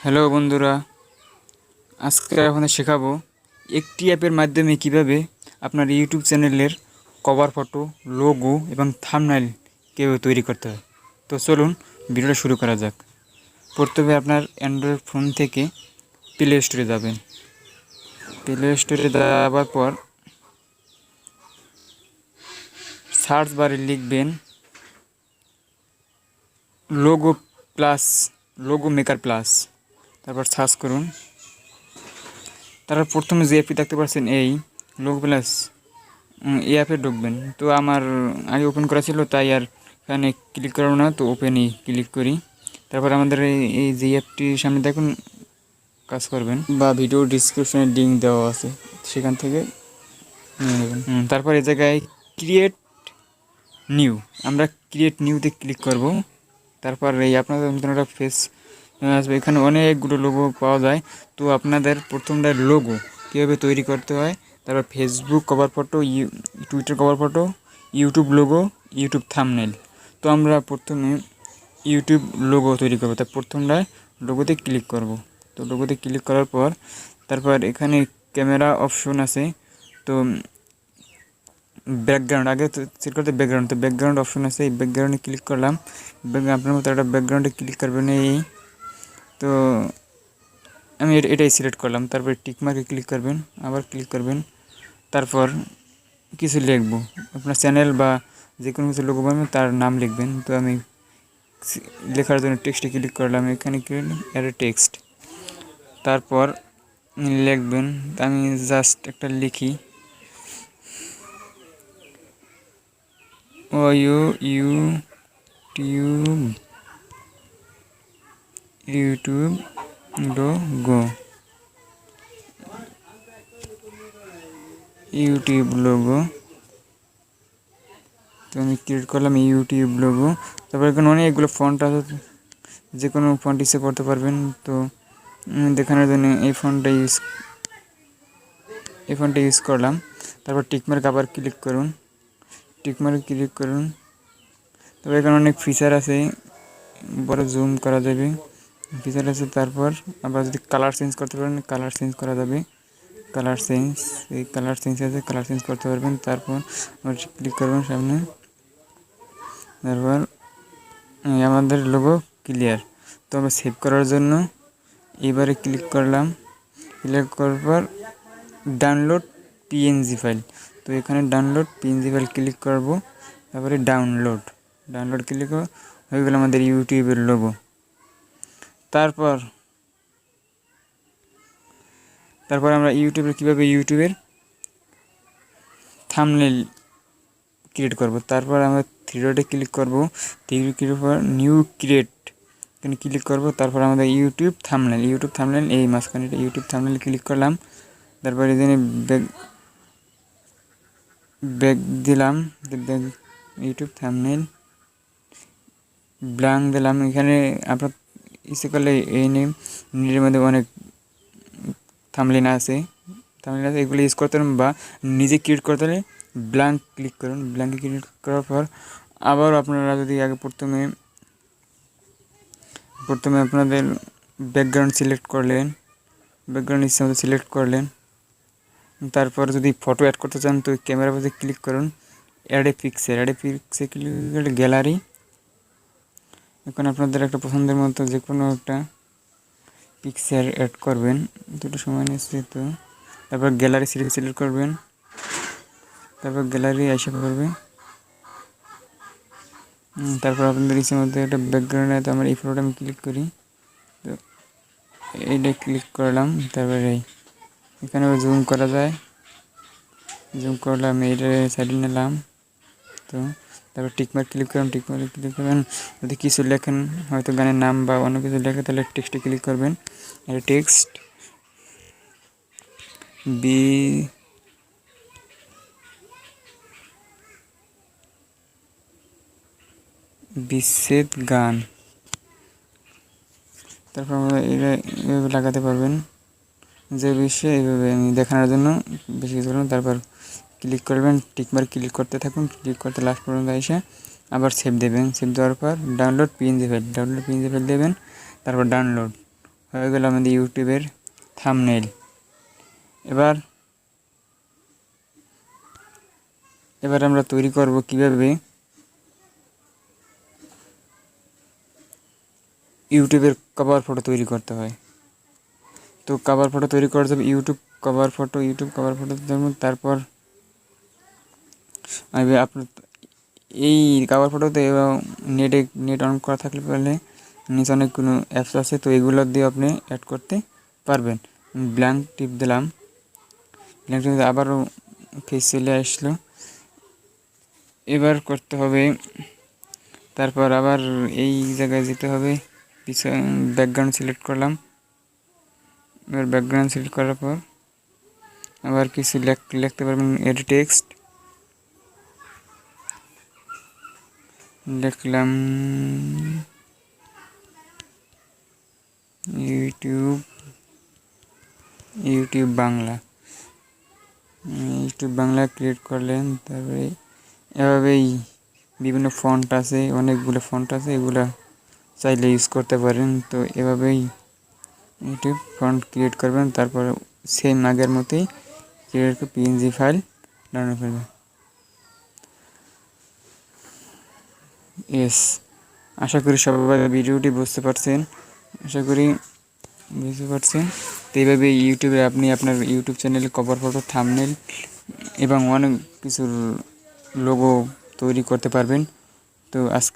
Hello বন্ধুরা, আজকে আপনাদের শেখাবো একটি অ্যাপের মাধ্যমে কিভাবে আপনার ইউটিউব চ্যানেলের কভার ফটো, লোগো এবং থাম্বনেইল কীভাবে তৈরি করতে হয়। তো চলুন ভিডিওটা শুরু করা যাক। প্রথমে আপনার অ্যান্ড্রয়েড ফোন থেকে প্লে স্টোরে যাবেন। প্লে স্টোরে যাওয়ার পর সার্চ বারে লিখবেন লোগো মেকার প্লাস, তারপর সার্চ করুন। তারপর প্রথমে যে অ্যাপটি দেখতে পাচ্ছেন এই লোগো প্লাস, এই অ্যাপে ঢুকবেন। তো আমার আগে ওপেন করা ছিল, তাই আর এখানে ক্লিক করব না, তো ওপেনই ক্লিক করি। তারপর আমাদের এই যে অ্যাপটির সামনে দেখুন কাজ করবেন, বা ভিডিও ডিসক্রিপশনে লিঙ্ক দেওয়া আছে, সেখান থেকে নিয়ে নেবেন। তারপর এই জায়গায় ক্রিয়েট নিউ, আমরা ক্রিয়েট নিউতে ক্লিক করব। তারপর এই আপনাদের মতন একটা ফেস আসবে, এখানে অনেকগুলো লোগো পাওয়া যায়। তো আপনাদের প্রথমটা লোগো কীভাবে তৈরি করতে হয়, তারপর Facebook cover photo, Twitter cover photo, YouTube logo, YouTube thumbnail. তো আমরা প্রথমে ইউটিউব লোগো তৈরি করবো, তার প্রথমটায় লোগোতে ক্লিক করব। তো লোগোতে ক্লিক করার পর তারপর এখানে ক্যামেরা অপশন আছে। তো ব্যাকগ্রাউন্ড আগে তো সেট করতে ব্যাকগ্রাউন্ড, তো ব্যাকগ্রাউন্ড অপশন আছে, এই ব্যাকগ্রাউন্ডে ক্লিক করলাম। আপনার মতো একটা ব্যাকগ্রাউন্ডে ক্লিক করবেন। এই তো আমি এটাই সিলেক্ট করলাম। তারপর টিকমার্কে ক্লিক করবেন, আবার ক্লিক করবেন। তারপর কিছু লিখব, আপনার চ্যানেল বা যে কোনো কিছু লোগো বানাবেন তার নাম লিখবেন। তো আমি লেখার জন্য টেক্সটে ক্লিক করলাম, এখানে অ্যাড টেক্সট। তারপর লিখবেন, আমি জাস্ট একটা লিখি ইউটিউব লোগো, ইউটিউব লোগো। তো আমি ক্রিয়েট করলাম ইউটিউব লোগো। তারপর এখানে অনেকগুলো ফন্ট আছে, যে কোনো ফন্ট ইউজ করতে পারবেন। তো দেখানোর জন্য এই ফন্টটা ইউজ করলাম। তারপর টিকমার্ক আবার ক্লিক করুন, টিকমার্ক ক্লিক করুন। তবে এখানে অনেক ফিচার আছে, বড় জুম করা যাবে, ফিচার আছে। তারপর আবার যদি কালার চেঞ্জ করতে পারেন, কালার চেঞ্জ করা যাবে, কালার চেঞ্জ, এই কালার চেঞ্জ আছে, কালার চেঞ্জ করতে পারবেন। তারপর ক্লিক করবেন সামনে। তারপর আমাদের লোগো ক্লিয়ার। তো আমরা সেভ করার জন্য এবারে ক্লিক করলাম, ক্লিক করার পর ডাউনলোড পিএনজি ফাইল। তো এখানে ডাউনলোড পিএনজি ফাইল ক্লিক করব। তারপরে ডাউনলোড ক্লিক হয়ে গেল আমাদের ইউটিউবের লোগো। তারপর আমরা কীভাবে ইউটিউবের থাম্বনেইল ক্রিয়েট করব। তারপর আমরা থ্রি ডটে ক্লিক করব, ক্লিক পর নিউ ক্রিয়েট এখানে ক্লিক করব। তারপর আমাদের ইউটিউব থাম্বনেইল এই মাঝখানে ইউটিউব থাম্বনেইল ক্লিক করলাম। তারপর এখানে ব্যাক দিলাম, ইউটিউব থাম্বনেইল ব্ল্যাঙ্ক দিলাম। এখানে আপনার ইচ্ছে করলে এই নেমের মধ্যে অনেক থাম্বনেইল আছে, এগুলো ইউজ করতে পারেন, বা নিজে ক্রিয়েট করতে হলে ব্ল্যাঙ্ক ক্লিক করুন। ব্ল্যাঙ্কে ক্লিক করার পর আবার আপনারা যদি আগে প্রথমে আপনাদের ব্যাকগ্রাউন্ড সিলেক্ট করলেন, ব্যাকগ্রাউন্ড ইচ্ছে মতো সিলেক্ট করলেন। তারপর যদি ফটো অ্যাড করতে চান, তো ক্যামেরা পাশে ক্লিক করুন, অ্যাড এ পিক্সেল ক্লিক করলে গ্যালারি। এখন আপনাদের একটা পছন্দের মতো যে কোনো একটা পিকচার অ্যাড করবেন, দুটো সময় নিচ্ছে। তো তারপর গ্যালারি সিলেক্ট করবেন, তারপর গ্যালারি এসে করবে। তারপর আপনাদের ইচ্ছের মধ্যে একটা ব্যাকগ্রাউন্ড আছে, আমার এই ফটোটা আমি ক্লিক করি। তো এইটা ক্লিক করলাম। তারপরে এখানে জুম করা যায়, জুম করলাম, এইটা সাইডে নিলাম। তো তারপর টিকমার্ক ক্লিক করবেন। যদি কিছু লেখেন, হয়তো গানের নাম বা অন্য কিছু লেখে, তাহলে টেক্সটে ক্লিক করবেন। আর টেক্সট বিচ্ছেদ গান। তারপর আমরা এইভাবে লাগাতে পারবেন, যে বিষয়ে এইভাবে আমি দেখানোর জন্য বেশি কিছু করলাম। তারপর ক্লিক করবেন, টিকমার্ক ক্লিক করতে থাকুন, ক্লিক করতে লাস্ট পর্যন্ত এসে আবার সেভ দেবেন। সেভ দেওয়ার পর ডাউনলোড পিএনজি ফাইল দেবেন। তারপর ডাউনলোড হয়ে গেল আমাদের ইউটিউবের থাম্বনেইল। এবার আমরা তৈরি করব কিভাবে ইউটিউবের কভার ফটো তৈরি করতে হয়। তো কভার ফটো তৈরি করা যাবে ইউটিউব কভার ফটো দেবো। তারপর আমি আপনার এই কভার ফটোতে নেট অন করা থাকলে পারলে নিচে অনেক কোনো অ্যাপস আছে, তো এগুলো দিয়ে আপনি অ্যাড করতে পারবেন। ব্ল্যাঙ্ক টিপ দিলাম, ব্ল্যাঙ্ক টিপ আবারও ফেস চলে আসলো। এবার করতে হবে, তারপর আবার এই জায়গায় যেতে হবে, পিছনে ব্যাকগ্রাউন্ড সিলেক্ট করলাম। এবার ব্যাকগ্রাউন্ড সিলেক্ট করার পর আবার কিছু লিখতে পারবেন, এডিট টেক্সট লিখলাম ইউটিউব বাংলা ক্রিয়েট করলেন। তারপরে এভাবেই বিভিন্ন ফন্ট আছে, অনেকগুলো ফন্ট আছে, এগুলা চাইলে ইউজ করতে পারেন। তো এভাবেই ইউটিউব ফন্ট ক্রিয়েট করবেন, তারপর সেম আগের মতোই ক্রিয়েট করে পিএনজি ফাইল ডাউনলোড করবেন। আশা করি সবাই ভিডিওটি বুঝতে পারছেন, তো এইভাবে ইউটিউবে আপনি আপনার ইউটিউব চ্যানেলে কভার ফটো, থাম্বনেইল এবং অনেক কিছুর লোগো তৈরি করতে পারবেন। তো আজকে